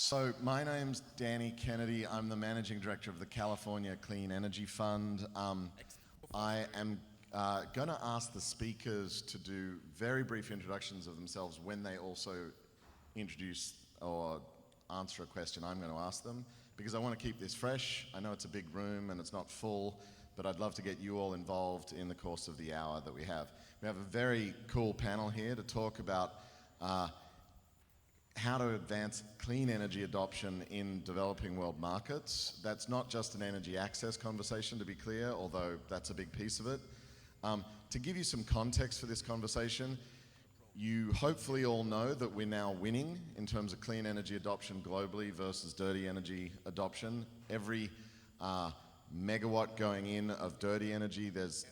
So my name's Danny Kennedy. I'm the Managing Director of the California Clean Energy Fund. I am going to ask the speakers to do very brief introductions of themselves when they also introduce or answer a question I'm going to ask them, because I want to keep this fresh. I know it's a big room and it's not full, but I'd love to get you all involved in the course of the hour that we have. We have a very cool panel here to talk about how to advance clean energy adoption in developing world markets. That's not just an energy access conversation, to be clear, although that's a big piece of it. To give you some context for this conversation, you hopefully all know that we're now winning in terms of clean energy adoption globally versus dirty energy adoption. Every megawatt going in of dirty energy, there's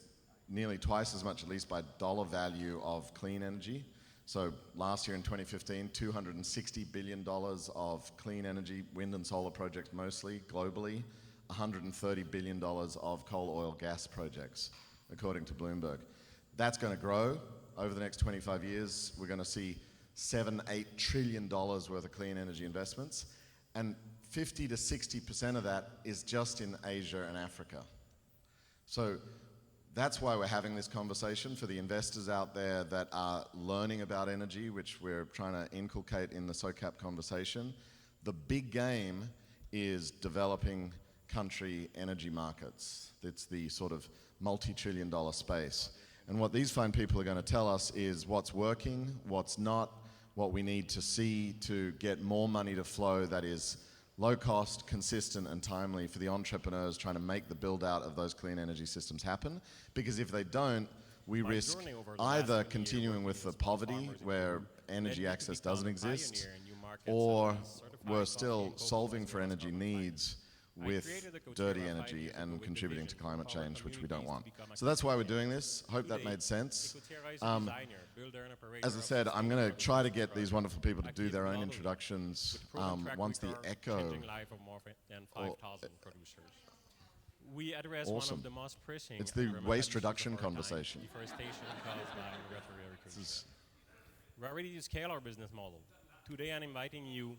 nearly twice as much, at least by dollar value, of clean energy. So last year in 2015, $260 billion of clean energy, wind and solar projects mostly, globally, $130 billion of coal, oil, gas projects, according to Bloomberg. That's going to grow over the next 25 years. We're going to see $7-8 trillion worth of clean energy investments, and 50 to 60% of that is just in Asia and Africa. So that's why we're having this conversation for the investors out there that are learning about energy, which we're trying to inculcate in the SOCAP conversation. The big game is developing country energy markets. It's the sort of multi-trillion-dollar space. And what these fine people are going to tell us is what's working, what's not, what we need to see to get more money to flow that is low cost, consistent and timely for the entrepreneurs trying to make the build out of those clean energy systems happen. Because if they don't, we risk either continuing with the poverty where energy access doesn't exist, or we're still solving for energy needs with dirty energy and contributing to climate change, which we don't want. So that's why we're doing this. Hope that made sense. As I said, I'm going to try to get these wonderful people to do their own introductions once the echo. We address Awesome. one of the most pressing It's the waste reduction of our time, conversation. deforestation caused by regulatory agriculture. We're ready to scale our business model. Today I'm inviting you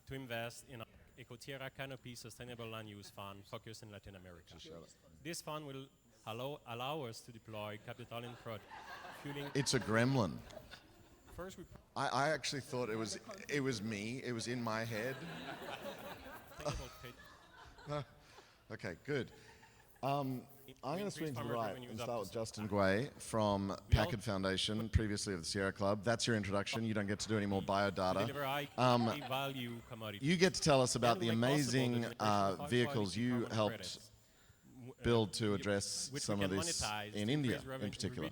to invest in Ecoterra Canopy Sustainable Land Use Fund focused in Latin America. This fund will allow us to deploy capital in projects fueling. It's a gremlin. First, we I actually thought it was me. It was in my head. think about Okay, good. I'm going to swing to the right and start with Justin Guay from Packard Foundation, previously of the Sierra Club. That's your introduction. You don't get to do any more biodata. deliver high value commodities. You get to tell us about the amazing vehicles you helped build to address some of this in India in particular,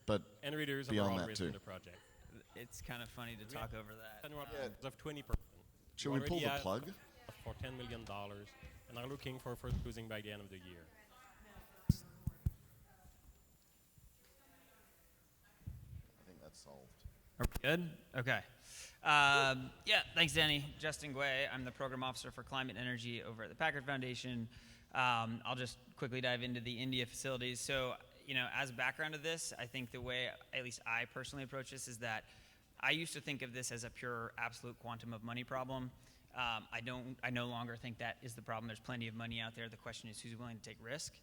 but beyond that too. It's kind of funny to talk over that. Of 20%. Should we pull the plug? For $10 million and are looking for first closing by the end of the year. I think that's solved. Are we good? Okay. Yeah, thanks, Danny. Justin Guay. I'm the program officer for climate energy over at the Packard Foundation. I'll just quickly dive into the India facilities. So, as background to this, I think the way, at least I personally approach this, is that I used to think of this as a pure absolute quantum of money problem. I no longer think that is the problem. There's plenty of money out there. The question is who's willing to take risk.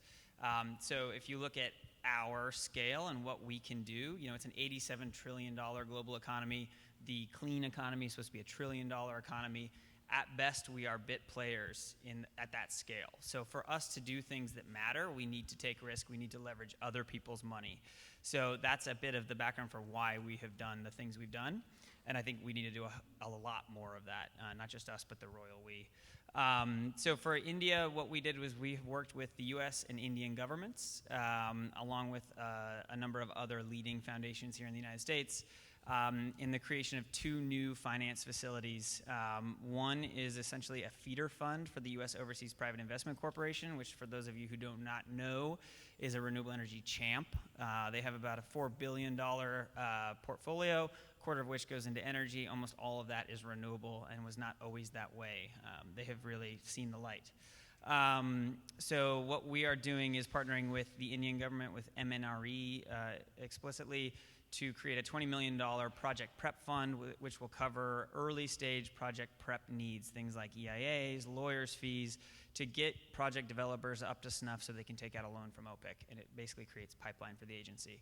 So if you look at our scale and what we can do, it's an $87 trillion global economy. The clean economy is supposed to be a $1 trillion economy. At best, we are bit players at that scale. So for us to do things that matter, we need to take risk. We need to leverage other people's money. So that's a bit of the background for why we have done the things we've done. And I think we need to do a lot more of that, not just us, but the royal we. So for India, what we did was we worked with the US and Indian governments, along with a number of other leading foundations here in the United States, in the creation of two new finance facilities. One is essentially a feeder fund for the US Overseas Private Investment Corporation, which for those of you who do not know, is a renewable energy champ. They have about a $4 billion portfolio, quarter of which goes into energy. Almost all of that is renewable and was not always that way. They have really seen the light. So what we are doing is partnering with the Indian government, with MNRE explicitly, to create a $20 million project prep fund, which will cover early stage project prep needs, things like EIAs, lawyers' fees, to get project developers up to snuff so they can take out a loan from OPIC, and it basically creates pipeline for the agency.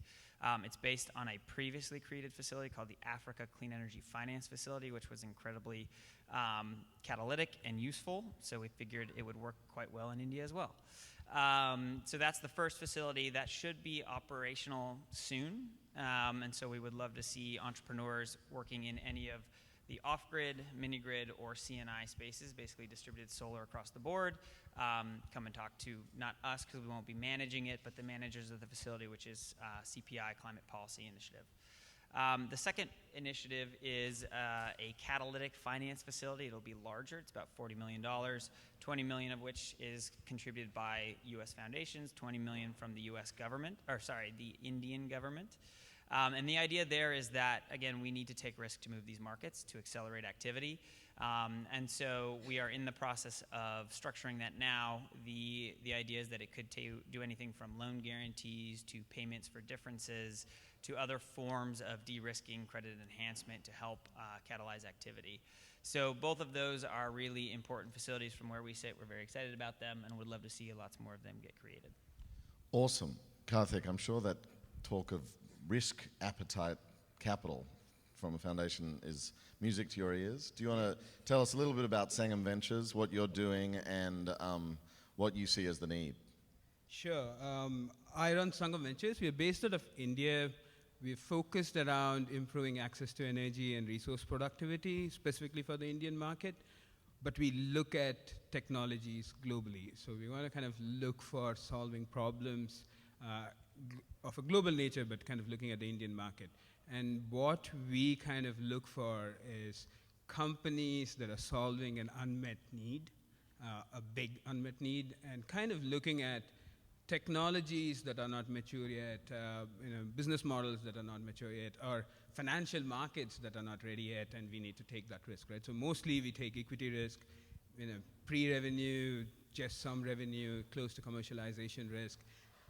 It's based on a previously created facility called the Africa Clean Energy Finance Facility, which was incredibly catalytic and useful, so we figured it would work quite well in India as well. So that's the first facility that should be operational soon, and so we would love to see entrepreneurs working in any of the off-grid, mini-grid, or CNI spaces, basically distributed solar across the board. Come and talk to, not us because we won't be managing it, but the managers of the facility, which is CPI, Climate Policy Initiative. The second initiative is a catalytic finance facility. It'll be larger. It's about $40 million, $20 million of which is contributed by U.S. foundations, $20 million from the U.S. government, or sorry, the Indian government. And the idea there is that, again, we need to take risk to move these markets to accelerate activity. And so we are in the process of structuring that now. The idea is that it could do anything from loan guarantees to payments for differences to other forms of de-risking credit enhancement to help catalyze activity. So both of those are really important facilities from where we sit. We're very excited about them and would love to see lots more of them get created. Awesome. Karthik, I'm sure that talk of risk appetite capital from a foundation is music to your ears. Do you want to tell us a little bit about Sangam Ventures, what you're doing, and what you see as the need? Sure. I run Sangam Ventures. We're based out of India. We're focused around improving access to energy and resource productivity, specifically for the Indian market. But we look at technologies globally. So we want to kind of look for solving problems of a global nature, but kind of looking at the Indian market. And what we kind of look for is companies that are solving an unmet need, a big unmet need, and kind of looking at technologies that are not mature yet, business models that are not mature yet, or financial markets that are not ready yet, and we need to take that risk, right? So mostly we take equity risk, pre-revenue, just some revenue, close to commercialization risk.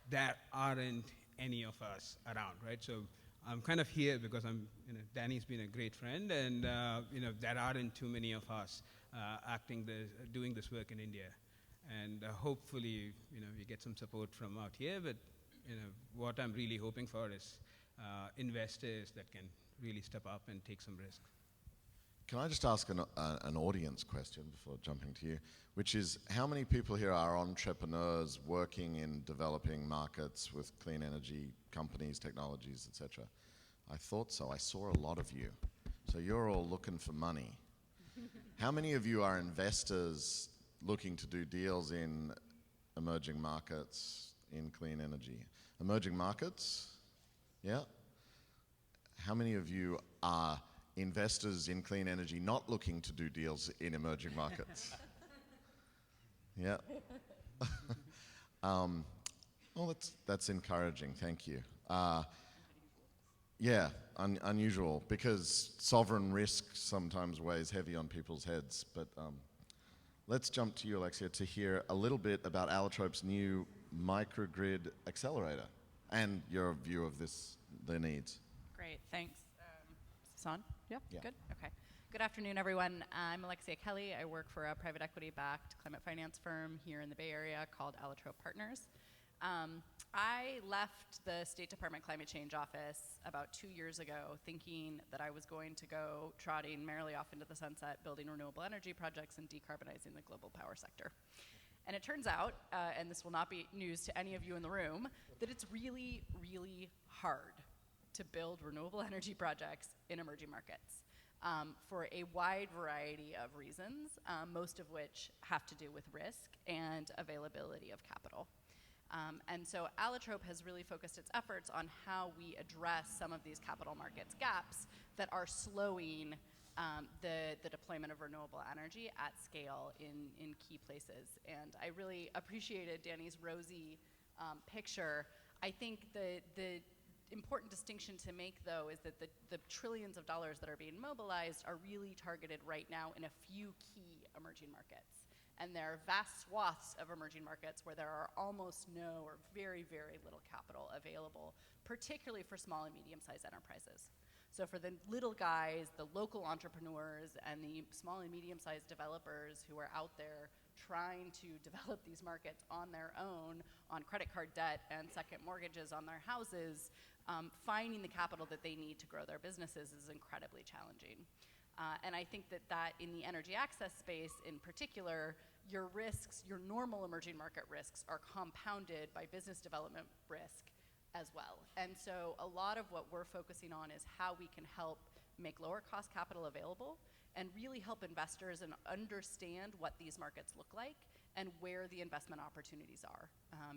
There aren't any of us around, right? So I'm kind of here because Danny's been a great friend, and there aren't too many of us doing this work in India. And hopefully, we get some support from out here, but what I'm really hoping for is investors that can really step up and take some risk. Can I just ask an audience question before jumping to you, which is, how many people here are entrepreneurs working in developing markets with clean energy companies, technologies, etc.? I thought so. I saw a lot of you. So you're all looking for money. How many of you are investors looking to do deals in emerging markets in clean energy? Emerging markets? Yeah? How many of you are investors in clean energy not looking to do deals in emerging markets? Yeah. Well, that's encouraging. Thank you. Yeah, unusual, because sovereign risk sometimes weighs heavy on people's heads. But let's jump to you, Alexia, to hear a little bit about Allotrope's new microgrid accelerator and your view of their needs. Great, thanks. Is this on? Yeah? Yeah. Good? Okay. Good afternoon, everyone. I'm Alexia Kelly. I work for a private equity-backed climate finance firm here in the Bay Area called Allotrope Partners. I left the State Department Climate Change Office about 2 years ago thinking that I was going to go trotting merrily off into the sunset, building renewable energy projects and decarbonizing the global power sector. And it turns out, and this will not be news to any of you in the room, that it's really, really hard to build renewable energy projects in emerging markets for a wide variety of reasons, most of which have to do with risk and availability of capital. And so Allotrope has really focused its efforts on how we address some of these capital markets gaps that are slowing the deployment of renewable energy at scale in key places. And I really appreciated Danny's rosy picture. I think the important distinction to make, though, is that the trillions of dollars that are being mobilized are really targeted right now in a few key emerging markets. And there are vast swaths of emerging markets where there are almost no or very, very little capital available particularly for small and medium-sized enterprises. So for the little guys, the local entrepreneurs, and the small and medium-sized developers who are out there trying to develop these markets on their own, on credit card debt and second mortgages on their houses, finding the capital that they need to grow their businesses is incredibly challenging. And I think that in the energy access space in particular, your risks, your normal emerging market risks, are compounded by business development risk as well. And so a lot of what we're focusing on is how we can help make lower cost capital available and really help investors and understand what these markets look like and where the investment opportunities are.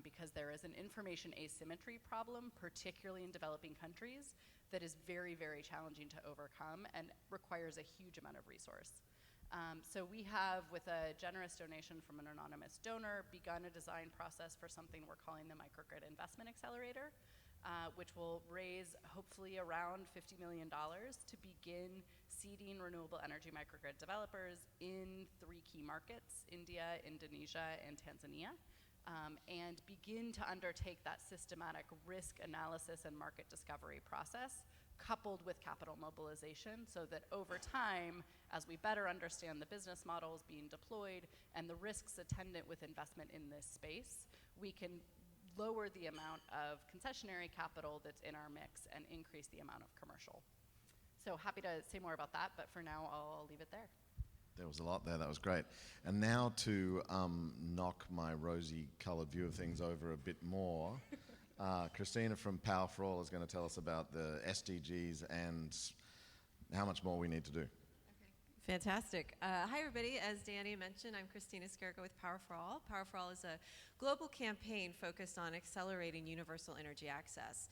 Because there is an information asymmetry problem, particularly in developing countries, that is very, very challenging to overcome and requires a huge amount of resource. So we have, with a generous donation from an anonymous donor, begun a design process for something we're calling the Microgrid Investment Accelerator, which will raise hopefully around $50 million to begin seeding renewable energy microgrid developers in 3 key markets, India, Indonesia, and Tanzania, and begin to undertake that systematic risk analysis and market discovery process, coupled with capital mobilization, so that over time, as we better understand the business models being deployed and the risks attendant with investment in this space, we can lower the amount of concessionary capital that's in our mix and increase the amount of commercial. So happy to say more about that, but for now, I'll leave it there. There was a lot there. That was great. And now to knock my rosy-colored view of things over a bit more, Christina from Power for All is going to tell us about the SDGs and how much more we need to do. Okay. Fantastic. Hi, everybody. As Danny mentioned, I'm Christina Skergo with Power for All. Power for All is a global campaign focused on accelerating universal energy access.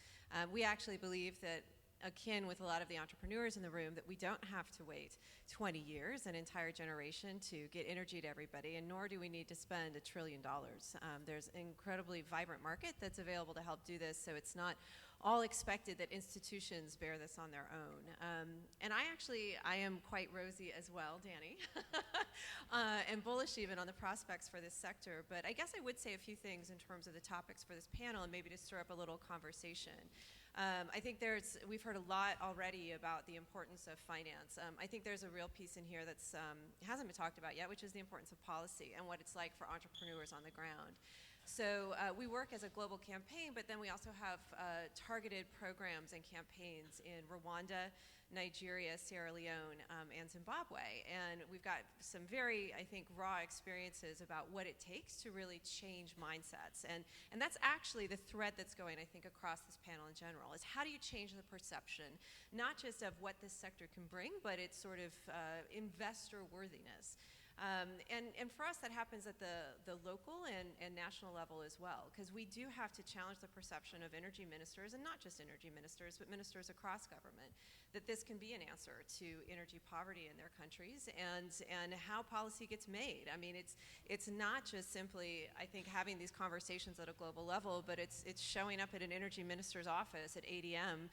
We actually believe that, akin with a lot of the entrepreneurs in the room, that we don't have to wait 20 years, an entire generation, to get energy to everybody, and nor do we need to spend $1 trillion. There's an incredibly vibrant market that's available to help do this, so it's not all expected that institutions bear this on their own. And I am quite rosy as well, Danny, and bullish even on the prospects for this sector. But I guess I would say a few things in terms of the topics for this panel and maybe to stir up a little conversation. I think we've heard a lot already about the importance of finance. I think there's a real piece in here that hasn't been talked about yet, which is the importance of policy and what it's like for entrepreneurs on the ground. So we work as a global campaign, but then we also have targeted programs and campaigns in Rwanda, Nigeria, Sierra Leone, and Zimbabwe. And we've got some very, I think, raw experiences about what it takes to really change mindsets. And that's actually the thread that's going, I think, across this panel in general, is how do you change the perception, not just of what this sector can bring, but its sort of investor worthiness. And for us, that happens at the local and national level as well, because we do have to challenge the perception of energy ministers, and not just energy ministers, but ministers across government, that this can be an answer to energy poverty in their countries and how policy gets made. I mean, it's not just simply, I think, having these conversations at a global level, but it's showing up at an energy minister's office at 8 a.m.,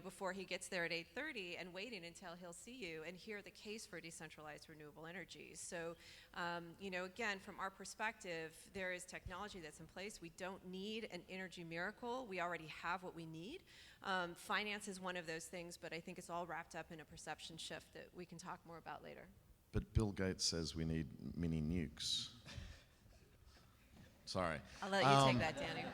before he gets there at 8:30, and waiting until he'll see you and hear the case for decentralized renewable energy. So, again, from our perspective, there is technology that's in place. We don't need an energy miracle. We already have what we need. Finance is one of those things, but I think it's all wrapped up in a perception shift that we can talk more about later. But Bill Gates says we need mini nukes. Sorry. I'll let you take that, Danny.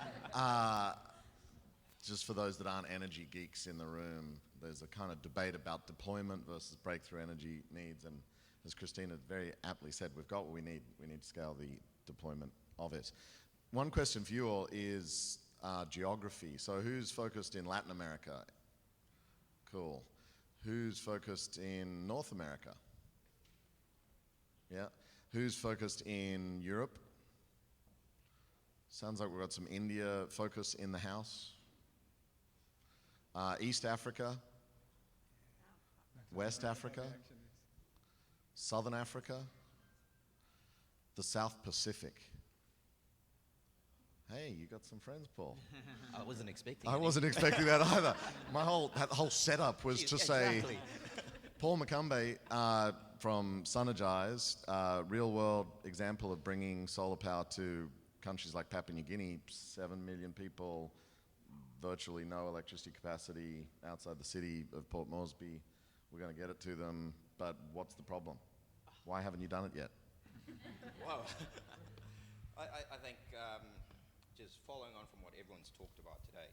Just for those that aren't energy geeks in the room, there's a kind of debate about deployment versus breakthrough energy needs. And as Christina very aptly said, we've got what we need. We need to scale the deployment of it. One question for you all is geography. So who's focused in Latin America? Cool. Who's focused in North America? Yeah. Who's focused in Europe? Sounds like we've got some India focus in the house. East Africa, West Africa, Southern Africa, the South Pacific. Hey, you got some friends, Paul. I wasn't expecting I wasn't expecting that either. That whole setup was to say, exactly. Paul Makumbe from Sunergize, real world example of bringing solar power to countries like Papua New Guinea, 7 million people, virtually no electricity capacity outside the city of Port Moresby. We're going to get it to them, but what's the problem? Why haven't you done it yet? Wow. I think just following on from what everyone's talked about today,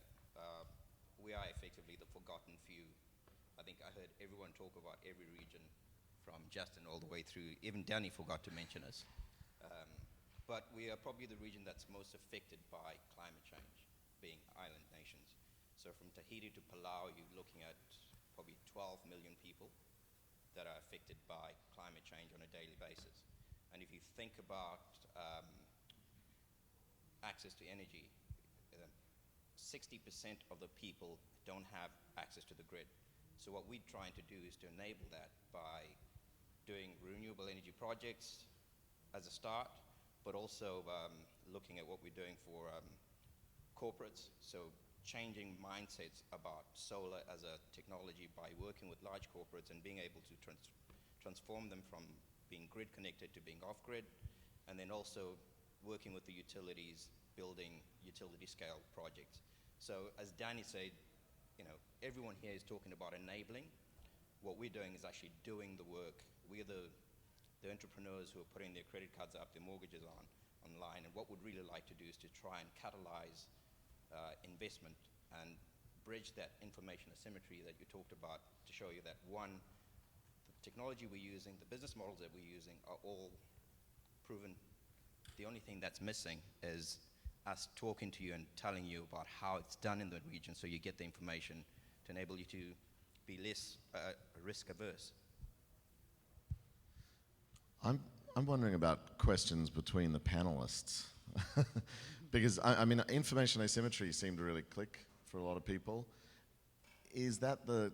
we are effectively the forgotten few. I think I heard everyone talk about every region from Justin all the way through. Even Danny forgot to mention us. But we are probably the region that's most affected by climate change, being island nations. So from Tahiti to Palau, you're looking at probably 12 million people that are affected by climate change on a daily basis. And if you think about access to energy, 60% of the people don't have access to the grid. So what we're trying to do is to enable that by doing renewable energy projects as a start, but also looking at what we're doing for corporates. So changing mindsets about solar as a technology by working with large corporates and being able to transform them from being grid connected to being off grid, and then also working with the utilities, building utility scale projects. So as Danny said, everyone here is talking about enabling. What we're doing is actually doing the work. We're the entrepreneurs who are putting their credit cards up, their mortgages online, and what we'd really like to do is to try and catalyze investment and bridge that information asymmetry that you talked about to show you that one, the technology we're using, the business models that we're using are all proven. The only thing that's missing is us talking to you and telling you about how it's done in the region so you get the information to enable you to be less risk averse. I'm wondering about questions between the panelists. Because, I mean, information asymmetry seemed to really click for a lot of people. Is that the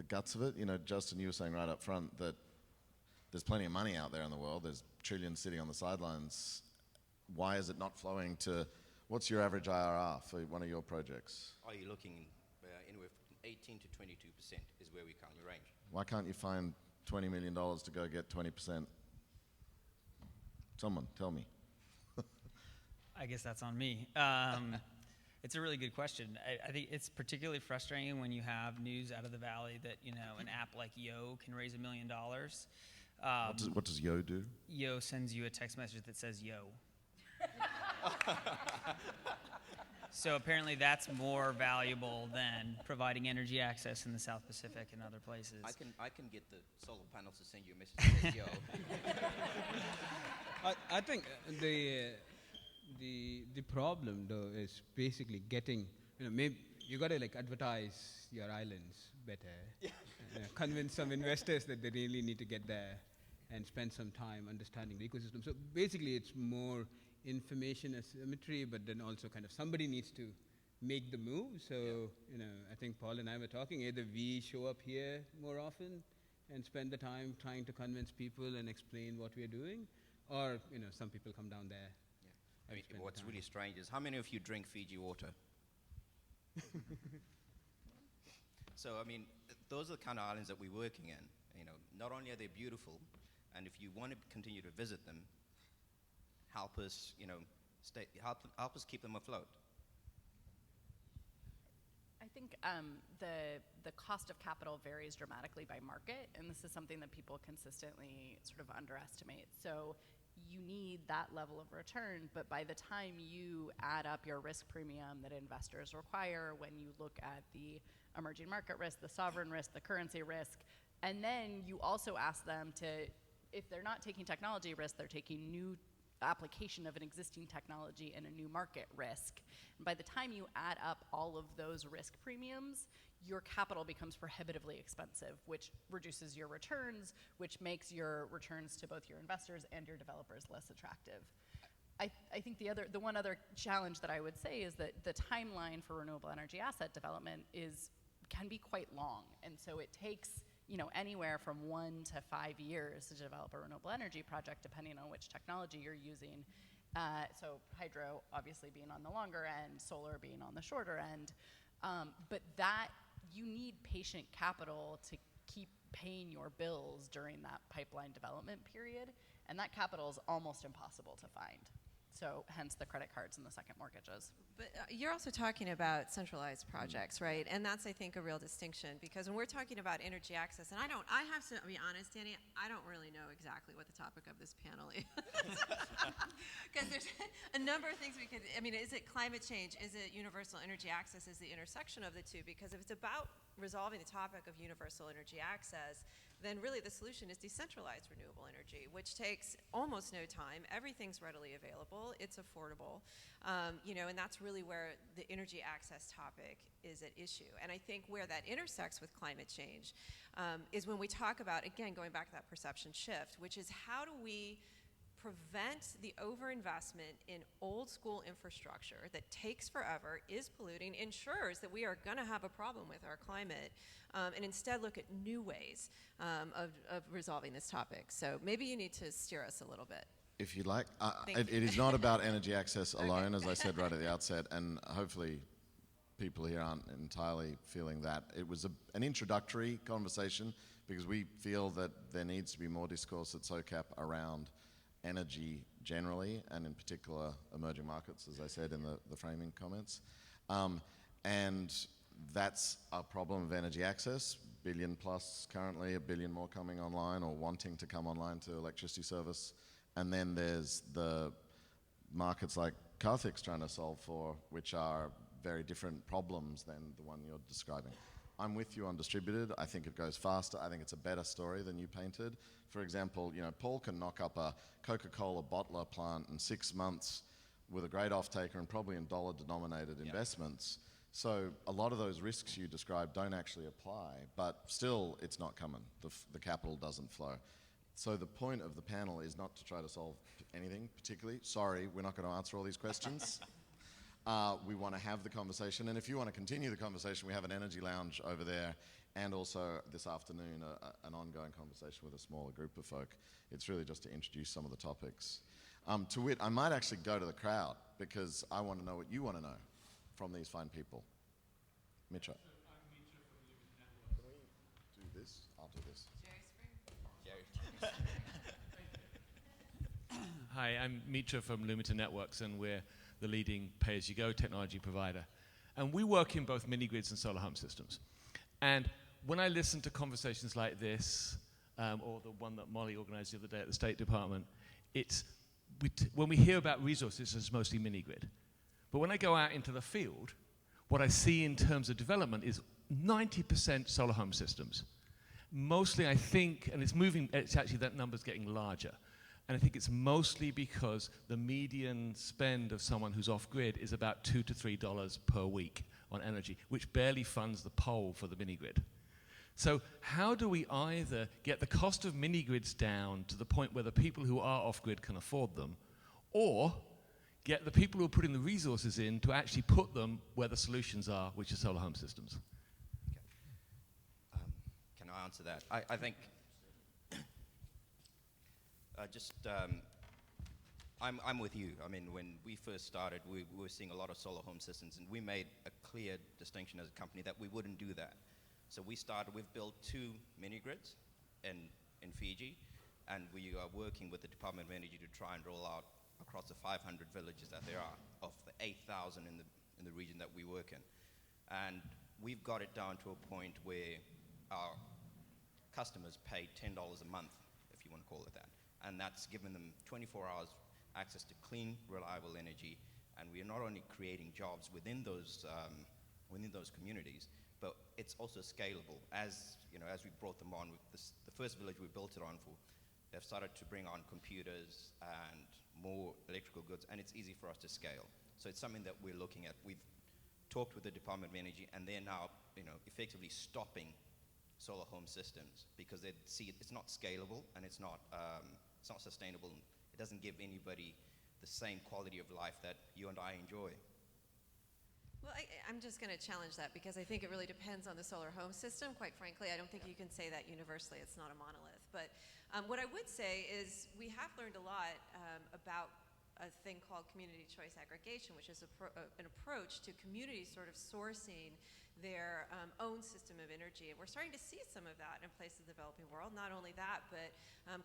guts of it? Justin, you were saying right up front that there's plenty of money out there in the world. There's trillions sitting on the sidelines. Why is it not flowing to, what's your average IRR for one of your projects? Are you looking anywhere from 18 to 22% is where we currently range. Why can't you find $20 million to go get 20%? Someone, tell me. I guess that's on me. It's a really good question. I think it's particularly frustrating when you have news out of the Valley that, an app like Yo can raise $1 million. What does Yo do? Yo sends you a text message that says Yo. So apparently that's more valuable than providing energy access in the South Pacific and other places. I can get the solar panels to send you a message that says Yo. I think the problem though is basically getting, maybe you got to advertise your islands better, convince some investors that they really need to get there and spend some time understanding the ecosystem. So basically it's more information asymmetry, but then also kind of somebody needs to make the move. So, I think Paul and I were talking, either we show up here more often and spend the time trying to convince people and explain what we're doing, or, some people come down there. I mean, what's really strange is how many of you drink Fiji water? So, I mean, those are the kind of islands that we're working in. Not only are they beautiful, and if you want to continue to visit them, help us, help us keep them afloat. I think the cost of capital varies dramatically by market, and this is something that people consistently sort of underestimate. So you need that level of return, but by the time you add up your risk premium that investors require, when you look at the emerging market risk, the sovereign risk, the currency risk, and then you also ask them to, if they're not taking technology risk, they're taking new application of an existing technology and a new market risk. And by the time you add up all of those risk premiums, your capital becomes prohibitively expensive, which reduces your returns, which makes your returns to both your investors and your developers less attractive. I think the one other challenge that I would say is that the timeline for renewable energy asset development can be quite long, and so it takes anywhere from 1 to 5 years to develop a renewable energy project, depending on which technology you're using. So hydro obviously being on the longer end, solar being on the shorter end. But that you need patient capital to keep paying your bills during that pipeline development period, and that capital is almost impossible to find. So hence the credit cards and the second mortgages. But you're also talking about centralized projects, right? And that's, I think, a real distinction, because when we're talking about energy access, and I have to be honest, Danny, I don't really know exactly what the topic of this panel is. Because there's a number of things we could, I mean, is it climate change? Is it universal energy access? Is the intersection of the two? Because if it's about resolving the topic of universal energy access, then really the solution is decentralized renewable energy, which takes almost no time. Everything's readily available. It's affordable. And that's really where the energy access topic is at issue. And I think where that intersects with climate change is when we talk about, again, going back to that perception shift, which is how do we prevent the overinvestment in old school infrastructure that takes forever, is polluting, ensures that we are going to have a problem with our climate, and instead look at new ways of resolving this topic. So maybe you need to steer us a little bit. If you'd like. Thank It is not about energy access alone, Okay. as I said right at the outset, and hopefully people here aren't entirely feeling that. It was an introductory conversation because we feel that there needs to be more discourse at SOCAP around energy generally, and in particular emerging markets, as I said in the framing comments. And that's a problem of energy access. Billion plus currently, a billion more coming online or wanting to come online to electricity service. And then there's the markets like Karthik's trying to solve for, which are very different problems than the one you're describing. I'm with you on distributed. I think it goes faster. I think it's a better story than you painted. For example, Paul can knock up a Coca-Cola bottler plant in 6 months with a great off-taker and probably in dollar-denominated investments. So a lot of those risks you described don't actually apply, but still it's not coming. The capital doesn't flow. So the point of the panel is not to try to solve anything particularly. Sorry, we're not going to answer all these questions. We want to have the conversation, and if you want to continue the conversation, we have an energy lounge over there, and also this afternoon an ongoing conversation with a smaller group of folk. It's really just to introduce some of the topics. To wit, I might actually go to the crowd because I want to know what you want to know from these fine people. Mitra. Can we do this? I'll do this. Hi, I'm Mitra from Lumita Networks, and we're the leading pay-as-you-go technology provider. And we work in both mini-grids and solar home systems. And when I listen to conversations like this, or the one that Molly organized the other day at the State Department, when we hear about resources, it's mostly mini-grid. But when I go out into the field, what I see in terms of development is 90% solar home systems. Mostly, I think, and it's actually that number's getting larger. And I think it's mostly because the median spend of someone who's off-grid is about $2 to $3 per week on energy, which barely funds the pole for the mini-grid. So how do we either get the cost of mini-grids down to the point where the people who are off-grid can afford them, or get the people who are putting the resources in to actually put them where the solutions are, which are solar home systems? Okay. Can I answer that? I think I'm with you. I mean, when we first started, we were seeing a lot of solar home systems, and we made a clear distinction as a company that we wouldn't do that. So we've built 2 mini-grids in Fiji, and we are working with the Department of Energy to try and roll out across the 500 villages that there are of the 8,000 in the region that we work in. And we've got it down to a point where our customers pay $10 a month, if you want to call it that. And that's given them 24 hours access to clean, reliable energy. And we are not only creating jobs within those communities, but it's also scalable. As we brought them on, the first village we built it on for, they've started to bring on computers and more electrical goods, and it's easy for us to scale. So it's something that we're looking at. We've talked with the Department of Energy, and they're now, effectively stopping solar home systems because they see it's not scalable and it's not sustainable. It doesn't give anybody the same quality of life that you and I enjoy. Well, I'm just going to challenge that because I think it really depends on the solar home system. Quite frankly, I don't think you can say that universally. It's not a monolith. But what I would say is we have learned a lot about a thing called community choice aggregation, which is an approach to communities sort of sourcing their own system of energy. And we're starting to see some of that in places of the developing world. Not only that, but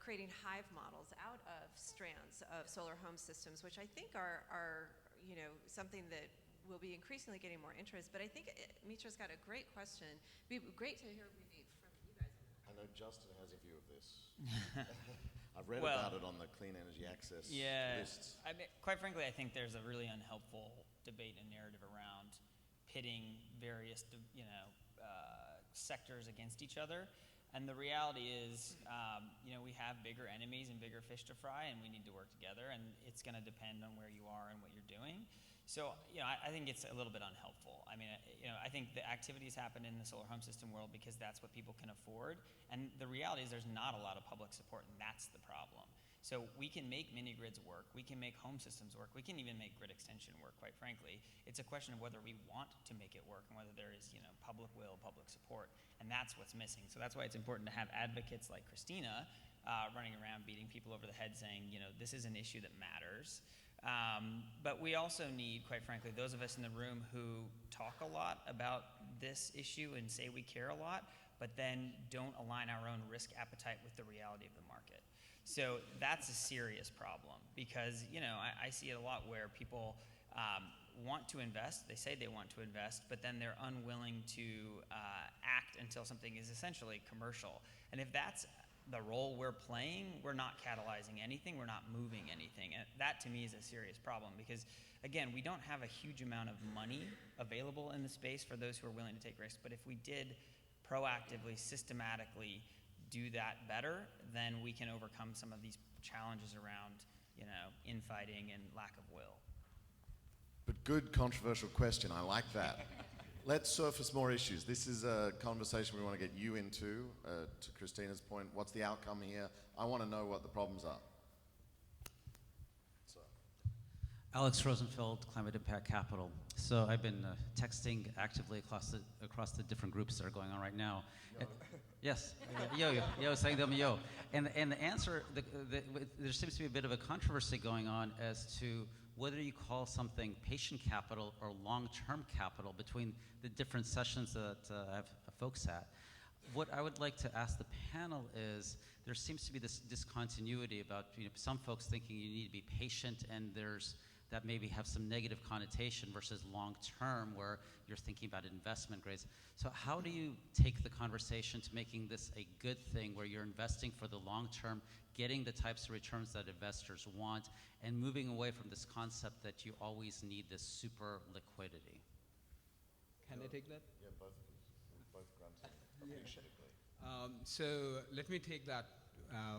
creating hive models out of strands of solar home systems, which I think are you know, something that will be increasingly getting more interest. But I think Mitra's got a great question. It'd be great to hear maybe from you guys. I know Justin has a view of this. I've read about it on the clean energy access lists. I mean, quite frankly, I think there's a really unhelpful debate and narrative around pitting various, you know, sectors against each other. And the reality is, you know, we have bigger enemies and bigger fish to fry, and we need to work together. And it's going to depend on where you are and what you're doing. So, you know, I think it's a little bit unhelpful. I mean, you know, I think the activities happen in the solar home system world because that's what people can afford. And the reality is there's not a lot of public support, and that's the problem. So we can make mini grids work, we can make home systems work, we can even make grid extension work, quite frankly. It's a question of whether we want to make it work and whether there is, you know, public will, public support, and that's what's missing. So that's why it's important to have advocates like Christina running around beating people over the head saying, you know, this is an issue that matters. But we also need, quite frankly, those of us in the room who talk a lot about this issue and say we care a lot, but then don't align our own risk appetite with the reality of the market. So that's a serious problem because, you know, I see it a lot where people want to invest, they say they want to invest, but then they're unwilling to act until something is essentially commercial. And if that's the role we're playing, we're not catalyzing anything, we're not moving anything. And that to me is a serious problem because, again, we don't have a huge amount of money available in the space for those who are willing to take risks, but if we did proactively, systematically do that better, then we can overcome some of these challenges around, you know, infighting and lack of will. But good controversial question, I like that. Let's surface more issues. This is a conversation we want to get you into. To Christina's point, what's the outcome here? I want to know what the problems are. So. Alex Rosenfeld, Climate Impact Capital. So I've been texting actively across the different groups that are going on right now. Yes, yo, saying them yo. And the answer, there seems to be a bit of a controversy going on as to whether you call something patient capital or long-term capital between the different sessions that I've folks at. What I would like to ask the panel is, there seems to be this discontinuity about, you know, some folks thinking you need to be patient, and there's that maybe have some negative connotation versus long-term where you're thinking about investment grades. So how do you take the conversation to making this a good thing where you're investing for the long-term, getting the types of returns that investors want, and moving away from this concept that you always need this super liquidity? Can I take that? Yeah, both grunting appreciatively. So let me take that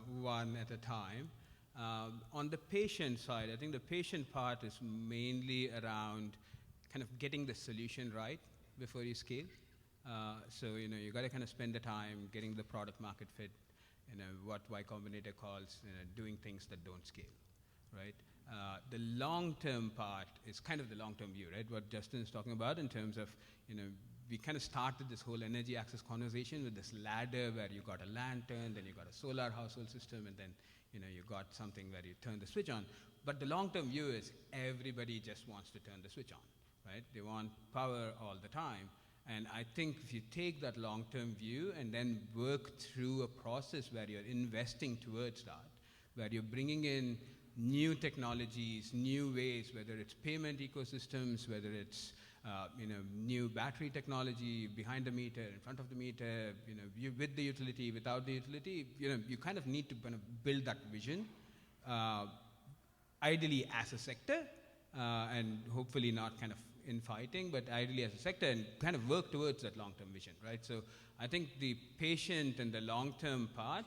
one at a time. On the patient side, I think the patient part is mainly around kind of getting the solution right before you scale. So, you know, you got to kind of spend the time getting the product market fit, you know, what Y Combinator calls, you know, doing things that don't scale, right? The long-term part is kind of the long-term view, right? What Justin is talking about in terms of, you know, we kind of started this whole energy access conversation with this ladder where you got a lantern, then you got a solar household system, and then, you know, you got something where you turn the switch on. But the long-term view is everybody just wants to turn the switch on, right? They want power all the time. And I think if you take that long-term view and then work through a process where you're investing towards that, where you're bringing in new technologies, new ways, whether it's payment ecosystems, whether it's you know, new battery technology behind the meter, in front of the meter, you know, you, with the utility, without the utility, you know, you kind of need to kind of build that vision, ideally as a sector, and hopefully not kind of infighting, but ideally as a sector, and kind of work towards that long-term vision, right? So I think the patient and the long-term part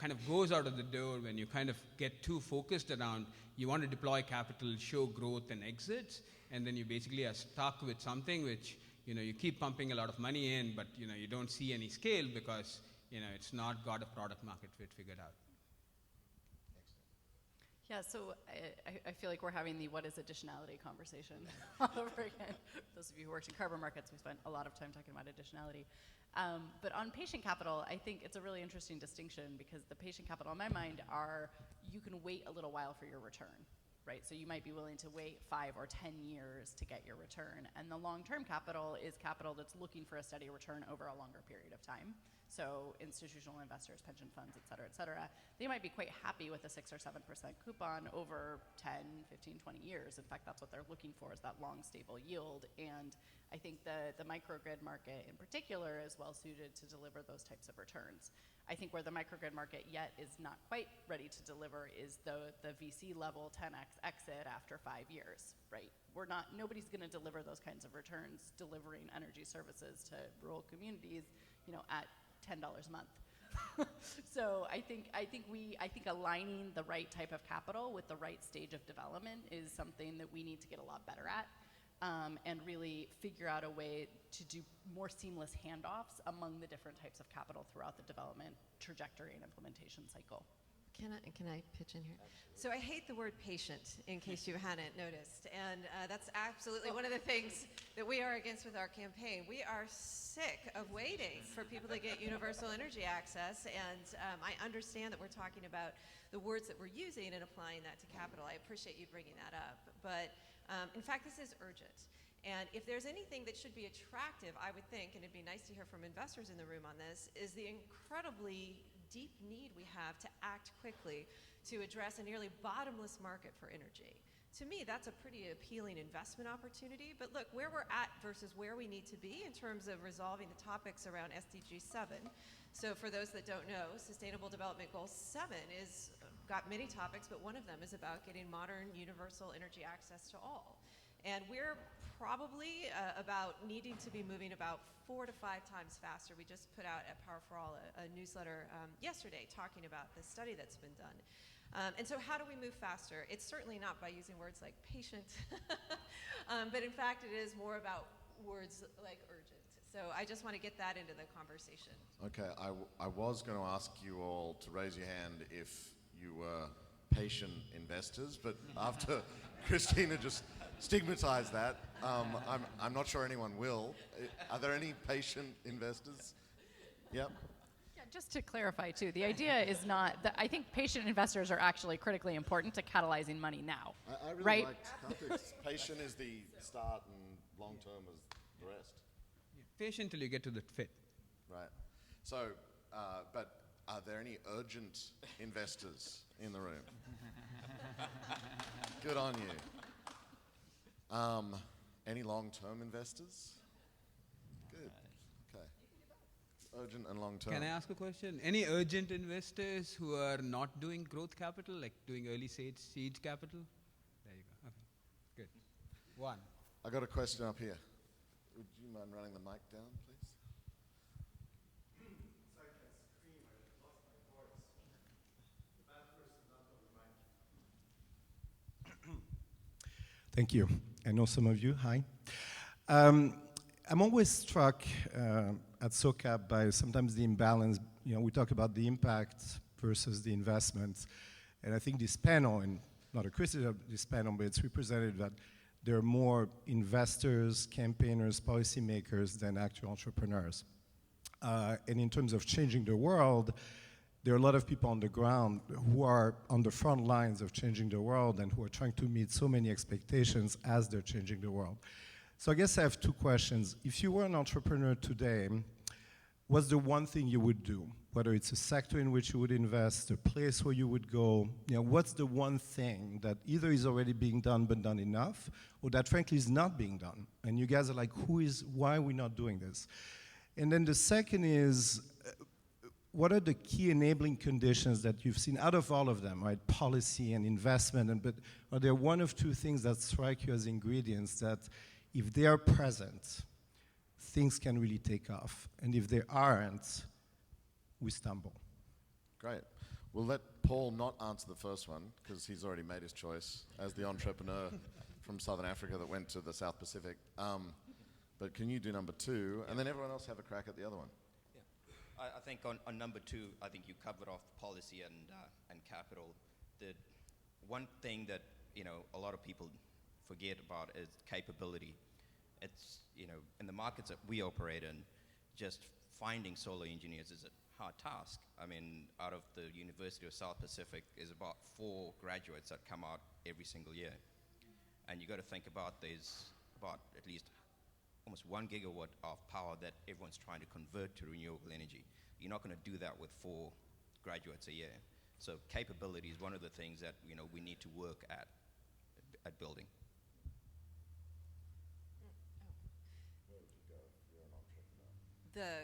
kind of goes out of the door when you kind of get too focused around, you want to deploy capital, show growth and exits, and then you basically are stuck with something which, you know, you keep pumping a lot of money in, but, you know, you don't see any scale because, you know, it's not got a product market fit figured out. Yeah, so I feel like we're having the what is additionality conversation all over again. Those of you who worked in carbon markets, we spent a lot of time talking about additionality. But on patient capital, I think it's a really interesting distinction because the patient capital in my mind are, you can wait a little while for your return, right? So you might be willing to wait 5 or 10 years to get your return. And the long-term capital is capital that's looking for a steady return over a longer period of time. So institutional investors, pension funds, et cetera, they might be quite happy with a 6 or 7% coupon over 10, 15, 20 years. In fact, that's what they're looking for, is that long, stable yield. And I think the microgrid market in particular is well suited to deliver those types of returns. I think where the microgrid market yet is not quite ready to deliver is the VC level 10x exit after 5 years, right? Nobody's going to deliver those kinds of returns delivering energy services to rural communities, at $10 a month. So I think aligning the right type of capital with the right stage of development is something that we need to get a lot better at. And really figure out a way to do more seamless handoffs among the different types of capital throughout the development trajectory and implementation cycle. Can I pitch in here? So I hate the word patient, in case you hadn't noticed. And that's absolutely one of the things that we are against with our campaign. We are sick of waiting for people to get universal energy access. And I understand that we're talking about the words that we're using and applying that to capital. I appreciate you bringing that up. But in fact, this is urgent. And if there's anything that should be attractive, I would think, and it'd be nice to hear from investors in the room on this, is the incredibly deep need we have to act quickly to address a nearly bottomless market for energy. To me, that's a pretty appealing investment opportunity. But look, where we're at versus where we need to be in terms of resolving the topics around SDG 7. So for those that don't know, Sustainable Development Goal 7 is got many topics, but one of them is about getting modern universal energy access to all. And we're probably about needing to be moving about 4 to 5 times faster. We just put out at Power for All a newsletter yesterday talking about this study that's been done. And so how do we move faster? It's certainly not by using words like patient, but in fact it is more about words like urgent. So I just want to get that into the conversation. Okay, I was going to ask you all to raise your hand if you were patient investors, but after Christina just stigmatized that, I'm not sure anyone will. Are there any patient investors? Yep. Yeah, just to clarify too, the idea is not that I think patient investors are actually critically important to catalyzing money now. I really right? like Karthik's. Patient is the start and long term is the rest. Patient till you get to the fit. Right. So, but are there any urgent investors in the room? Good on you. Any long-term investors? Good. Okay. Urgent and long-term. Can I ask a question? Any urgent investors who are not doing growth capital, like doing early seed capital? There you go. Okay. Good. One. I got a question up here. Would you mind running the mic down, please? Thank you. I know some of you. Hi. I'm always struck at SOCAP by sometimes the imbalance. We talk about the impact versus the investments. And I think this panel, and not a criticism of this panel, but it's represented that there are more investors, campaigners, policymakers than actual entrepreneurs. And in terms of changing the world, there are a lot of people on the ground who are on the front lines of changing the world and who are trying to meet so many expectations as they're changing the world. So I guess I have two questions. If you were an entrepreneur today, what's the one thing you would do? Whether it's a sector in which you would invest, a place where you would go, what's the one thing that either is already being done but done enough, or that frankly is not being done? And you guys are like, why are we not doing this? And then the second is, what are the key enabling conditions that you've seen out of all of them, right? Policy and investment, but are there one of two things that strike you as ingredients that if they are present, things can really take off? And if they aren't, we stumble. Great. We'll let Paul not answer the first one because he's already made his choice as the entrepreneur from Southern Africa that went to the South Pacific. But can you do number two, and then everyone else have a crack at the other one? I think on number two, I think you covered off policy and capital. The one thing that a lot of people forget about is capability. It's in the markets that we operate in, just finding solar engineers is a hard task. I mean, out of the University of South Pacific is about 4 graduates that come out every single year. And you got to think about there's about at least almost 1 gigawatt of power that everyone's trying to convert to renewable energy. You're not going to do that with 4 graduates a year. So capability is one of the things that we need to work at building. The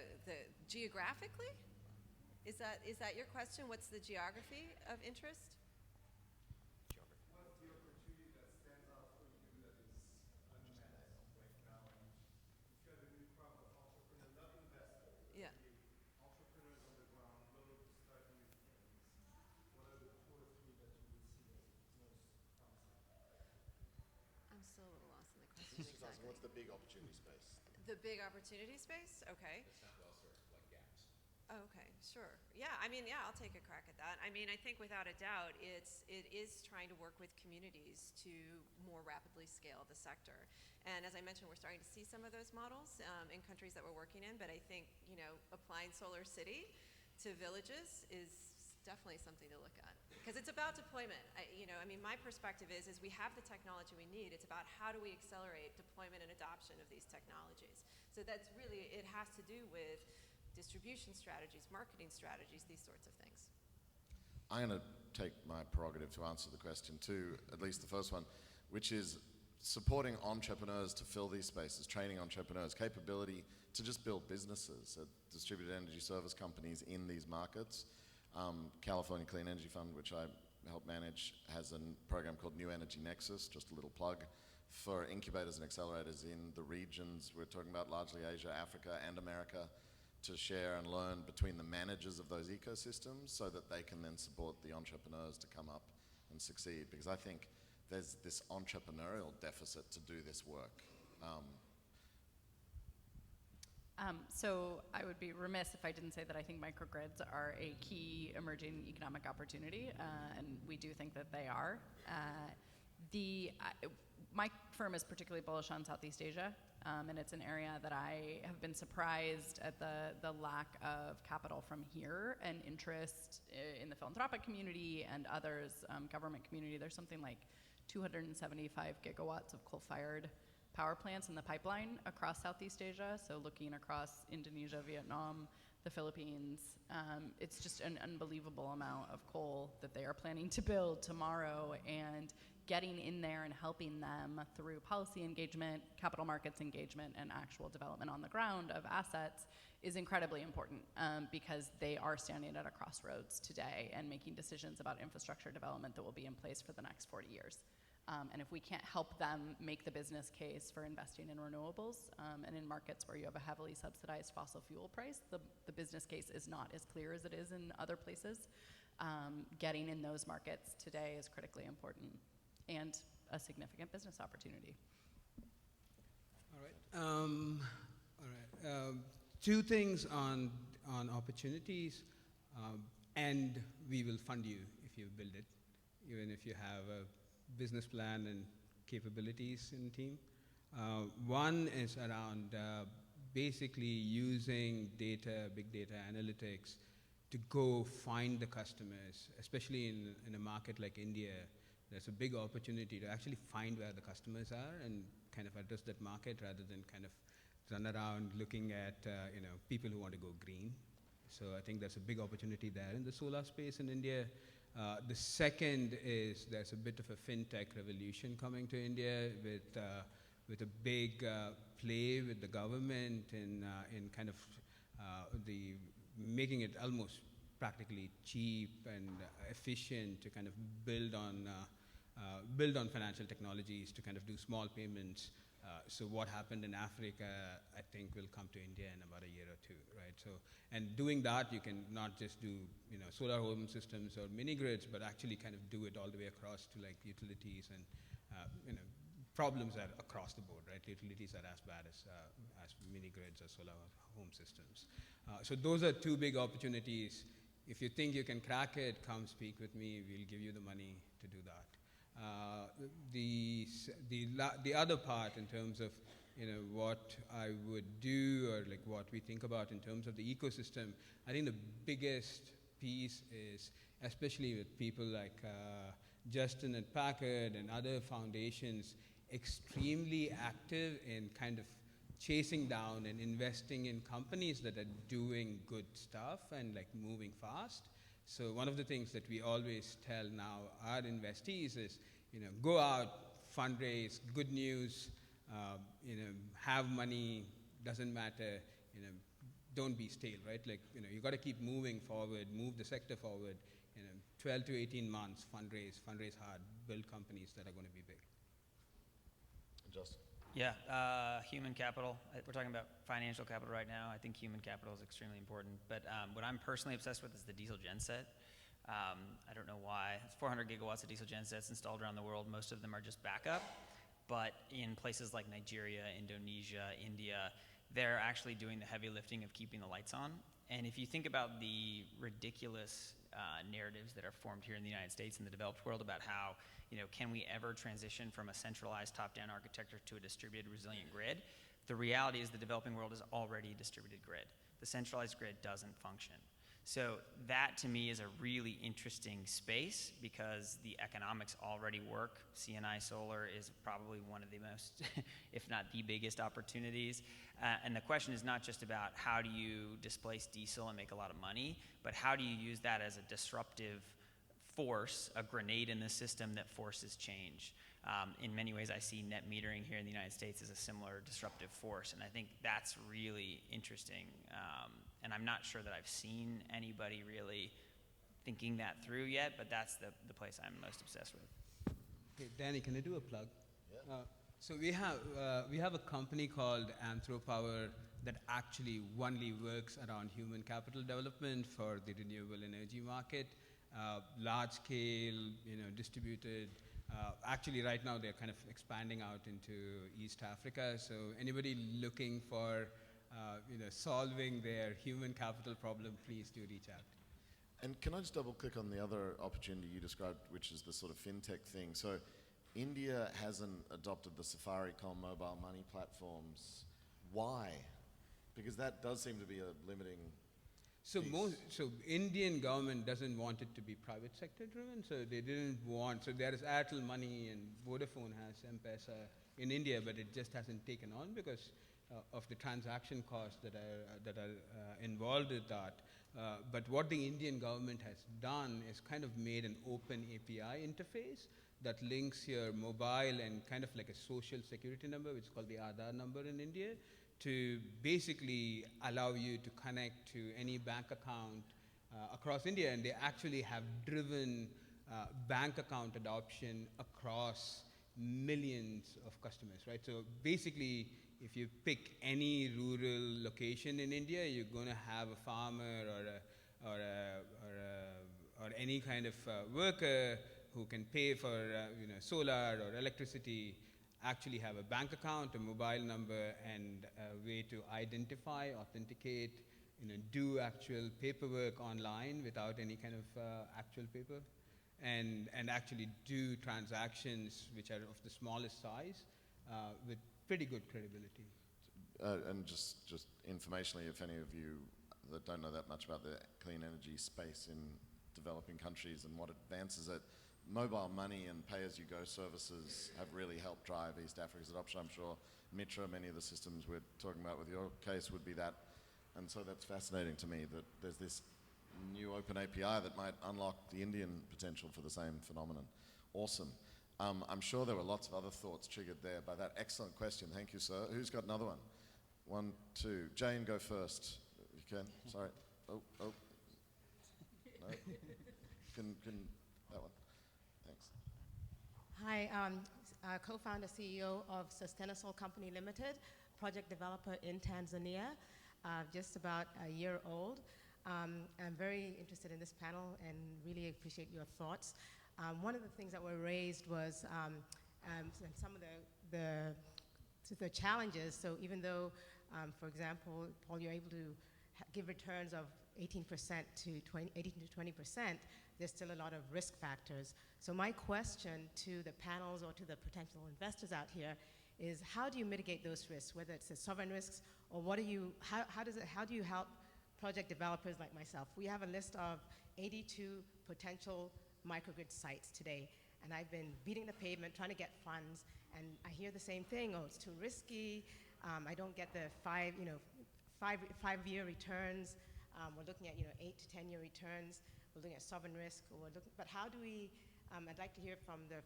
geographically? Is that your question? What's the geography of interest? What's the opportunity that stands out for you that is unmet right now? And if you have a new crop of entrepreneurs, not investors, Yeah. entrepreneurs on the ground, those starting with things, what are the 2 or 3 that you would see as most promising? I'm still a little lost in the question. She's asking, Exactly. what's the big opportunity space? The big opportunity space? Okay. Oh, okay, sure. Yeah, I'll take a crack at that. I think without a doubt, it is trying to work with communities to more rapidly scale the sector. And as I mentioned, we're starting to see some of those models in countries that we're working in, but I think, applying Solar City to villages is definitely something to look at. Because it's about deployment. My perspective is we have the technology we need. It's about how do we accelerate deployment and adoption of these technologies. So that's really, it has to do with distribution strategies, marketing strategies, these sorts of things. I'm going to take my prerogative to answer the question too, at least the first one, which is supporting entrepreneurs to fill these spaces, training entrepreneurs, capability to just build businesses at distributed energy service companies in these markets. California Clean Energy Fund, which I help manage, has a program called New Energy Nexus, just a little plug, for incubators and accelerators in the regions we're talking about, largely Asia, Africa, and America, to share and learn between the managers of those ecosystems so that they can then support the entrepreneurs to come up and succeed. Because I think there's this entrepreneurial deficit to do this work. So I would be remiss if I didn't say that I think microgrids are a key emerging economic opportunity, and we do think that they are. My firm is particularly bullish on Southeast Asia, and it's an area that I have been surprised at the lack of capital from here and interest in the philanthropic community and others, government community. There's something like 275 gigawatts of coal-fired power plants in the pipeline across Southeast Asia, so looking across Indonesia, Vietnam, the Philippines. It's just an unbelievable amount of coal that they are planning to build tomorrow, and getting in there and helping them through policy engagement, capital markets engagement, and actual development on the ground of assets is incredibly important because they are standing at a crossroads today and making decisions about infrastructure development that will be in place for the next 40 years. And if we can't help them make the business case for investing in renewables and in markets where you have a heavily subsidized fossil fuel price, the business case is not as clear as it is in other places. Getting in those markets today is critically important and a significant business opportunity. All right. 2 things on opportunities, and we will fund you if you build it, even if you have a business plan and capabilities in team. One is around basically using data, big data analytics to go find the customers, especially in a market like India. There's a big opportunity to actually find where the customers are and kind of address that market rather than kind of run around looking at people who want to go green. So I think there's a big opportunity there in the solar space in India. The second is there's a bit of a fintech revolution coming to India with a big play with the government in kind of the making it almost practically cheap and efficient to kind of build on financial technologies to kind of do small payments. So what happened in Africa, I think, will come to India in about a year or 2, right? So, and doing that, you can not just do solar home systems or mini grids, but actually kind of do it all the way across to like utilities and problems are across the board, right? Utilities are as bad as mini grids or solar home systems. So those are 2 big opportunities. If you think you can crack it, come speak with me. We'll give you the money to do that. The other part in terms of what I would do or like what we think about in terms of the ecosystem, I think the biggest piece is, especially with people like Justin and Packard and other foundations extremely active in kind of chasing down and investing in companies that are doing good stuff and like moving fast. So one of the things that we always tell now our investees is, go out, fundraise, good news, have money, doesn't matter, don't be stale, right? Like, you got to keep moving forward, move the sector forward, 12 to 18 months, fundraise hard, build companies that are going to be big. Justin. Yeah, human capital. We're talking about financial capital right now. I think human capital is extremely important. But what I'm personally obsessed with is the diesel genset. I don't know why. It's 400 gigawatts of diesel gensets installed around the world. Most of them are just backup. But in places like Nigeria, Indonesia, India, they're actually doing the heavy lifting of keeping the lights on. And if you think about the ridiculous narratives that are formed here in the United States and the developed world about how, can we ever transition from a centralized top-down architecture to a distributed resilient grid? The reality is the developing world is already a distributed grid. The centralized grid doesn't function. So that to me is a really interesting space because the economics already work. C&I solar is probably one of the most, if not the biggest opportunities. And the question is not just about how do you displace diesel and make a lot of money, but how do you use that as a disruptive force, a grenade in the system that forces change. In many ways, I see net metering here in the United States as a similar disruptive force, and I think that's really interesting. And I'm not sure that I've seen anybody really thinking that through yet, but that's the place I'm most obsessed with. Okay, Danny, can I do a plug? Yeah. So we have a company called Anthropower that actually only works around human capital development for the renewable energy market. Large scale, distributed. Actually, right now they're kind of expanding out into East Africa. So anybody looking for, solving their human capital problem, please do reach out. And can I just double click on the other opportunity you described, which is the sort of fintech thing? So India hasn't adopted the Safaricom mobile money platforms. Why? Because that does seem to be a limiting. So Indian government doesn't want it to be private sector driven, so they didn't want, so there is Airtel Money and Vodafone has M-Pesa in India, but it just hasn't taken on because of the transaction costs that are involved with that. But what the Indian government has done is kind of made an open API interface that links your mobile and kind of like a social security number, which is called the Aadhaar number in India, to basically allow you to connect to any bank account across India. And they actually have driven bank account adoption across millions of customers, right? So basically, if you pick any rural location in India, you're going to have a farmer or any kind of worker who can pay for solar or electricity, actually have a bank account, a mobile number, and a way to identify, authenticate, do actual paperwork online without any kind of actual paper, and actually do transactions which are of the smallest size with pretty good credibility. And just informationally, if any of you that don't know that much about the clean energy space in developing countries and what advances it, mobile money and pay-as-you-go services have really helped drive East Africa's adoption. I'm sure Mitra, many of the systems we're talking about with your case would be that. And so that's fascinating to me that there's this new open API that might unlock the Indian potential for the same phenomenon. Awesome. I'm sure there were lots of other thoughts triggered there by that excellent question. Thank you, sir. Who's got another one? 1, 2. Jane, go first. You can. Sorry. Oh. No. Can that one. Thanks. Hi, co-founder CEO of Sustainasol Company Limited, project developer in Tanzania, just about a year old. I'm very interested in this panel and really appreciate your thoughts. One of the things that were raised was some of the challenges. So even though, for example, Paul, you're able to give returns of 18% to 18 to 20%, there's still a lot of risk factors. So my question to the panels or to the potential investors out here is, how do you mitigate those risks, whether it's the sovereign risks or how do you help project developers like myself? We have a list of 82 potential microgrid sites today, and I've been beating the pavement trying to get funds, and I hear the same thing. Oh, it's too risky. I don't get the five-year returns. We're looking at 8 to 10-year returns. We're looking at sovereign risk. But how do we? I'd like to hear from the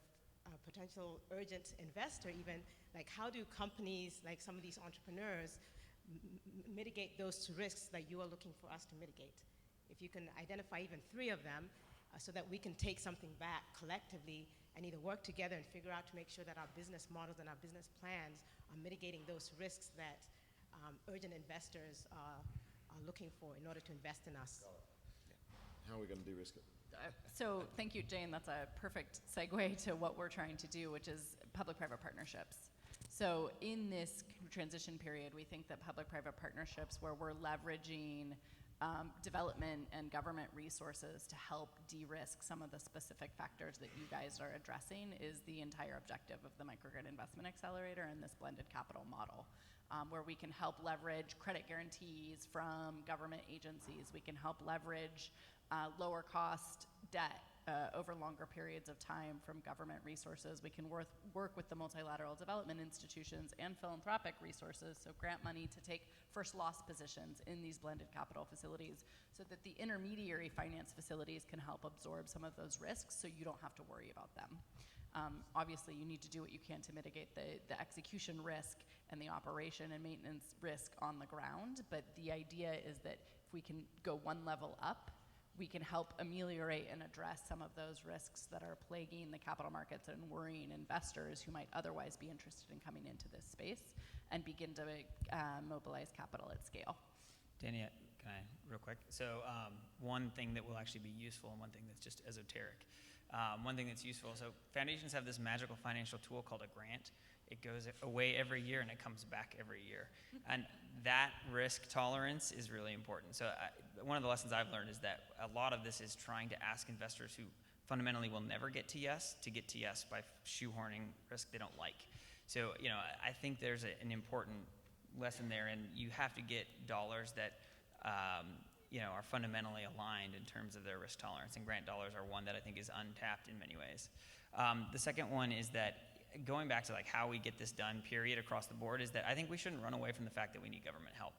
potential urgent investor even, like how do companies, like some of these entrepreneurs, mitigate those risks that you are looking for us to mitigate? If you can identify even 3 of them so that we can take something back collectively and either work together and figure out to make sure that our business models and our business plans are mitigating those risks that urgent investors are looking for in order to invest in us. How are we going to de-risk it? So thank you, Jane. That's a perfect segue to what we're trying to do, which is public-private partnerships. So in this transition period, we think that public-private partnerships where we're leveraging development and government resources to help de-risk some of the specific factors that you guys are addressing is the entire objective of the Microgrid Investment Accelerator and this blended capital model, where we can help leverage credit guarantees from government agencies. We can help leverage lower cost debt over longer periods of time from government resources. We can work with the multilateral development institutions and philanthropic resources, so grant money to take first loss positions in these blended capital facilities so that the intermediary finance facilities can help absorb some of those risks so you don't have to worry about them. Obviously, you need to do what you can to mitigate the execution risk and the operation and maintenance risk on the ground, but the idea is that if we can go one level up, we can help ameliorate and address some of those risks that are plaguing the capital markets and worrying investors who might otherwise be interested in coming into this space and begin to mobilize capital at scale. Danny, can I, real quick? So one thing that will actually be useful and one thing that's just esoteric. One thing that's useful, so foundations have this magical financial tool called a grant. It goes away every year and it comes back every year. And that risk tolerance is really important. So one of the lessons I've learned is that a lot of this is trying to ask investors who fundamentally will never get to yes by shoehorning risk they don't like. So, I think there's an important lesson there, and you have to get dollars that, are fundamentally aligned in terms of their risk tolerance, and grant dollars are one that I think is untapped in many ways. The second one is that going back to how we get this done, period, across the board, is that I think we shouldn't run away from the fact that we need government help.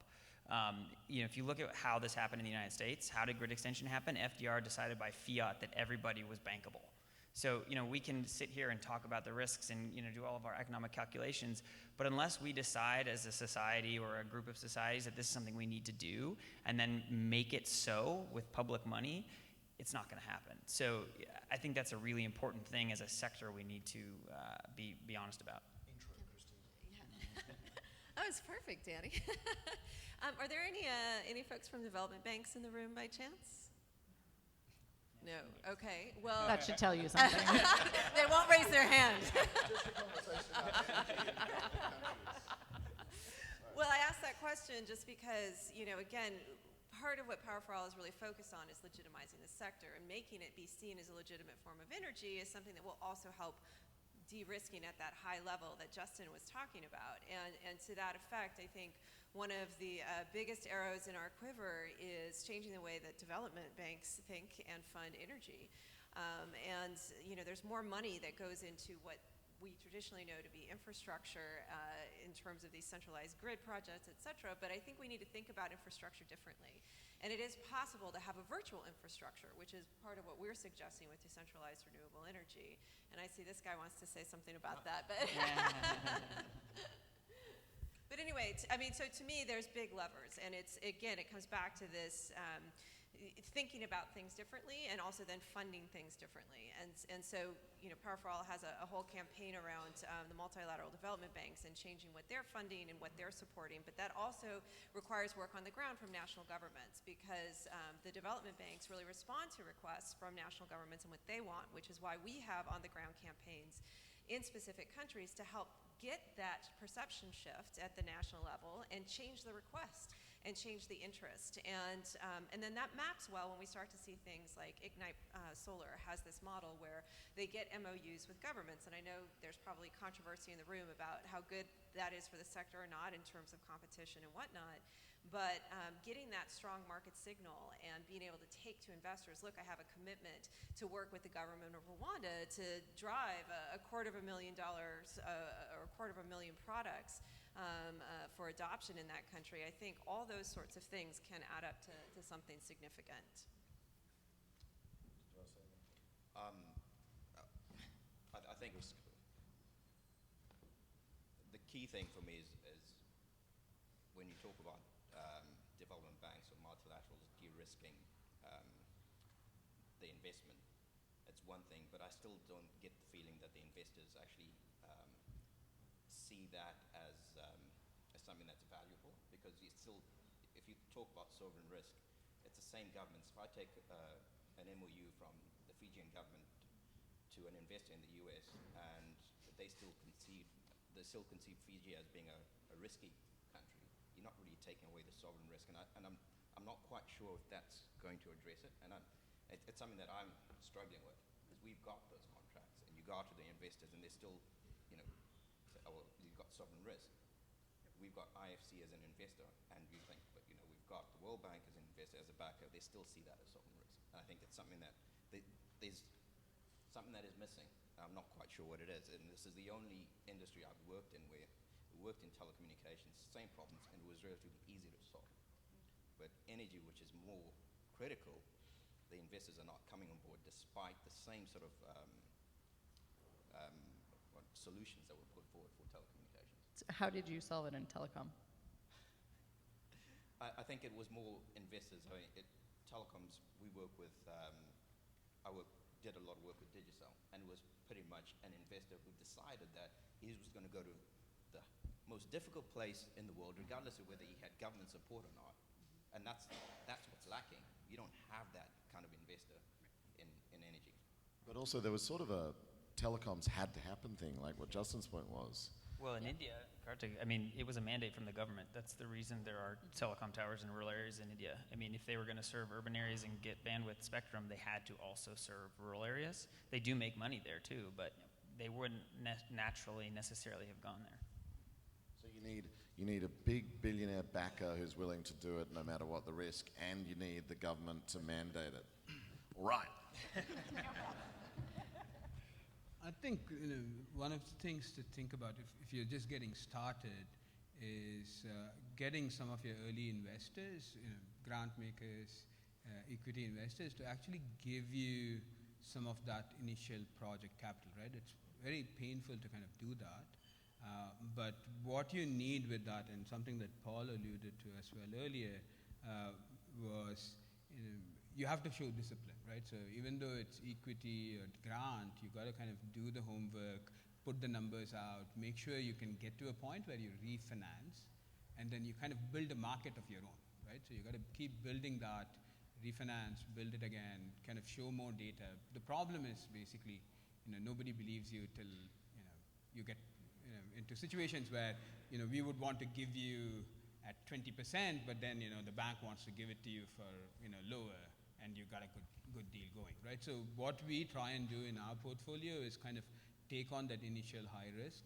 If you look at how this happened in the United States, how did grid extension happen? FDR decided by fiat that everybody was bankable. So, we can sit here and talk about the risks and, do all of our economic calculations, but unless we decide as a society or a group of societies that this is something we need to do and then make it so with public money, it's not going to happen. So I think that's a really important thing as a sector we need to be honest about. Intro, Christine. Yeah. That was perfect, Danny. Are there any folks from development banks in the room by chance? No. Okay. Well, that should tell you something. They won't raise their hand. Well, I asked that question just because, again, part of what Power for All is really focused on is legitimizing the sector, and making it be seen as a legitimate form of energy is something that will also help de-risking at that high level that Justin was talking about. And to that effect, I think one of the biggest arrows in our quiver is changing the way that development banks think and fund energy. There's more money that goes into what we traditionally know to be infrastructure in terms of these centralized grid projects, et cetera, but I think we need to think about infrastructure differently. And it is possible to have a virtual infrastructure, which is part of what we're suggesting with decentralized renewable energy. And I see this guy wants to say something about that, but but anyway, so to me, there's big levers, and it comes back to this thinking about things differently and also then funding things differently. And so, Power for All has a whole campaign around the multilateral development banks and changing what they're funding and what they're supporting. But that also requires work on the ground from national governments, because the development banks really respond to requests from national governments and what they want, which is why we have on the ground campaigns in specific countries to help get that perception shift at the national level and change the request and change the interest. And then that maps well when we start to see things like Ignite Solar has this model where they get MOUs with governments. And I know there's probably controversy in the room about how good that is for the sector or not in terms of competition and whatnot. But getting that strong market signal and being able to take to investors, look, I have a commitment to work with the government of Rwanda to drive $250,000 or 250,000 products for adoption in that country. I think all those sorts of things can add up to something significant. I think the key thing for me is when you talk about development banks or multilaterals de-risking the investment, it's one thing, but I still don't get the feeling that the investors actually see that as something that's valuable, because you still, if you talk about sovereign risk, it's the same governments. If I take an MOU from the Fijian government to an investor in the US, and they still conceive Fiji as being a risky country, you're not really taking away the sovereign risk, and I'm not quite sure if that's going to address it, and it's something that I'm struggling with, because we've got those contracts, and you go to the investors, and they're still, say, oh, well, you've got sovereign risk. We've got IFC as an investor, and you think, but we've got the World Bank as an investor, as a backer. They still see that as sovereign risk. And I think it's something that there's something that is missing. I'm not quite sure what it is, and this is the only industry I've worked in where we worked in telecommunications, same problems, and it was relatively easy to solve. But energy, which is more critical, the investors are not coming on board despite the same sort of solutions that were put forward for telecommunications. So how did you solve it in telecom? I think it was more investors. I mean, telecoms, we work with, did a lot of work with Digicel, and it was pretty much an investor who decided that he was going to go to the most difficult place in the world, regardless of whether he had government support or not. And that's what's lacking. You don't have that kind of investor in energy. But also there was sort of a telecoms had to happen thing, like what Justin's point was. Well, in India, Kartik, I mean, it was a mandate from the government. That's the reason there are telecom towers in rural areas in India. I mean, if they were going to serve urban areas and get bandwidth spectrum, they had to also serve rural areas. They do make money there too, but they wouldn't naturally necessarily have gone there. So you need a big billionaire backer who's willing to do it no matter what the risk, and you need the government to mandate it. All right. I think one of the things to think about if you're just getting started is getting some of your early investors, grant makers, equity investors, to actually give you some of that initial project capital, right? It's very painful to kind of do that. But what you need with that, and something that Paul alluded to as well earlier, was you have to show discipline, right? So even though it's equity or grant, you got to kind of do the homework, put the numbers out, make sure you can get to a point where you refinance, and then you kind of build a market of your own, right? So you got to keep building that, refinance, build it again, kind of show more data. The problem is basically, nobody believes you till you get into situations where we would want to give you at 20%, but then the bank wants to give it to you for lower, and you got a good deal going, right? So what we try and do in our portfolio is kind of take on that initial high risk,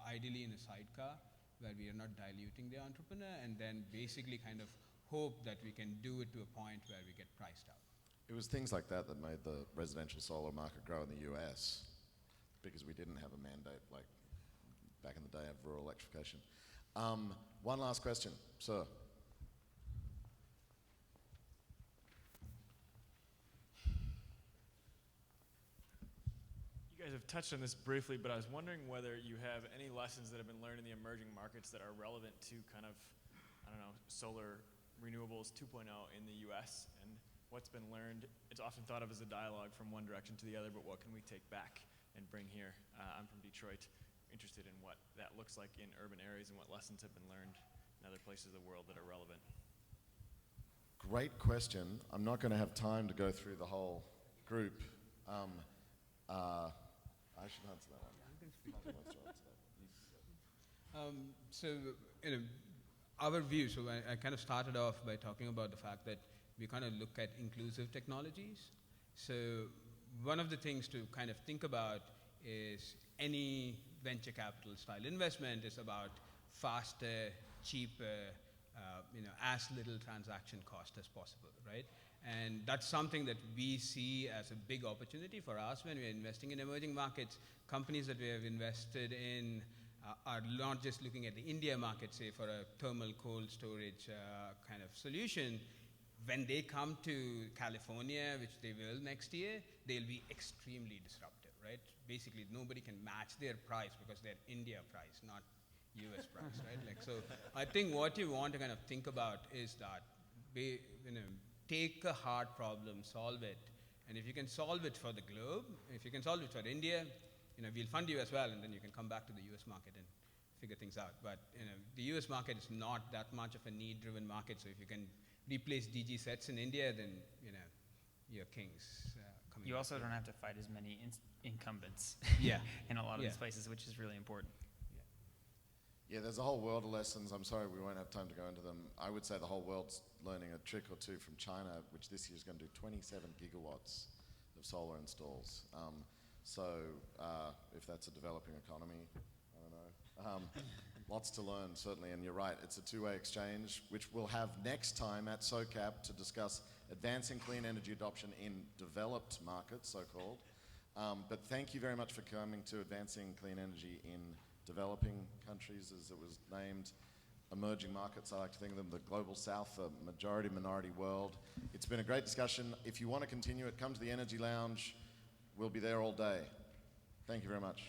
ideally in a sidecar where we are not diluting the entrepreneur, and then basically kind of hope that we can do it to a point where we get priced out. It was things like that that made the residential solar market grow in the US, because we didn't have a mandate like back in the day of rural electrification. One last question, sir. You guys have touched on this briefly, but I was wondering whether you have any lessons that have been learned in the emerging markets that are relevant to kind of, solar renewables 2.0 in the US, and what's been learned. It's often thought of as a dialogue from one direction to the other, but what can we take back and bring here? I'm from Detroit, interested in what that looks like in urban areas and what lessons have been learned in other places of the world that are relevant. Great question. I'm not going to have time to go through the whole group. I should answer that one. So, our view, so I kind of started off by talking about the fact that we kind of look at inclusive technologies. So one of the things to kind of think about is any venture capital style investment is about faster, cheaper, as little transaction cost as possible, right? And that's something that we see as a big opportunity for us when we're investing in emerging markets. Companies that we have invested in are not just looking at the India market, say, for a thermal cold storage kind of solution. When they come to California, which they will next year, they'll be extremely disruptive, right? Basically, nobody can match their price because they're India price, not US price, right? So I think what you want to kind of think about is that, take a hard problem, solve it, and if you can solve it for the globe, if you can solve it for India, we'll fund you as well, and then you can come back to the US market and figure things out. But the US market is not that much of a need-driven market, so if you can replace DG sets in India, then you're kings. You also don't have to fight as many incumbents in a lot of these places, which is really important. Yeah, there's a whole world of lessons. I'm sorry we won't have time to go into them. I would say the whole world's learning a trick or two from China, which this year is going to do 27 gigawatts of solar installs. If that's a developing economy, I don't know. Lots to learn, certainly, and you're right. It's a two-way exchange, which we'll have next time at SOCAP to discuss advancing clean energy adoption in developed markets, so-called. But thank you very much for coming to Advancing Clean Energy in Developing Countries, as it was named. Emerging markets, I like to think of them, the global south, the majority minority world. It's been a great discussion. If you want to continue it, come to the Energy Lounge. We'll be there all day. Thank you very much.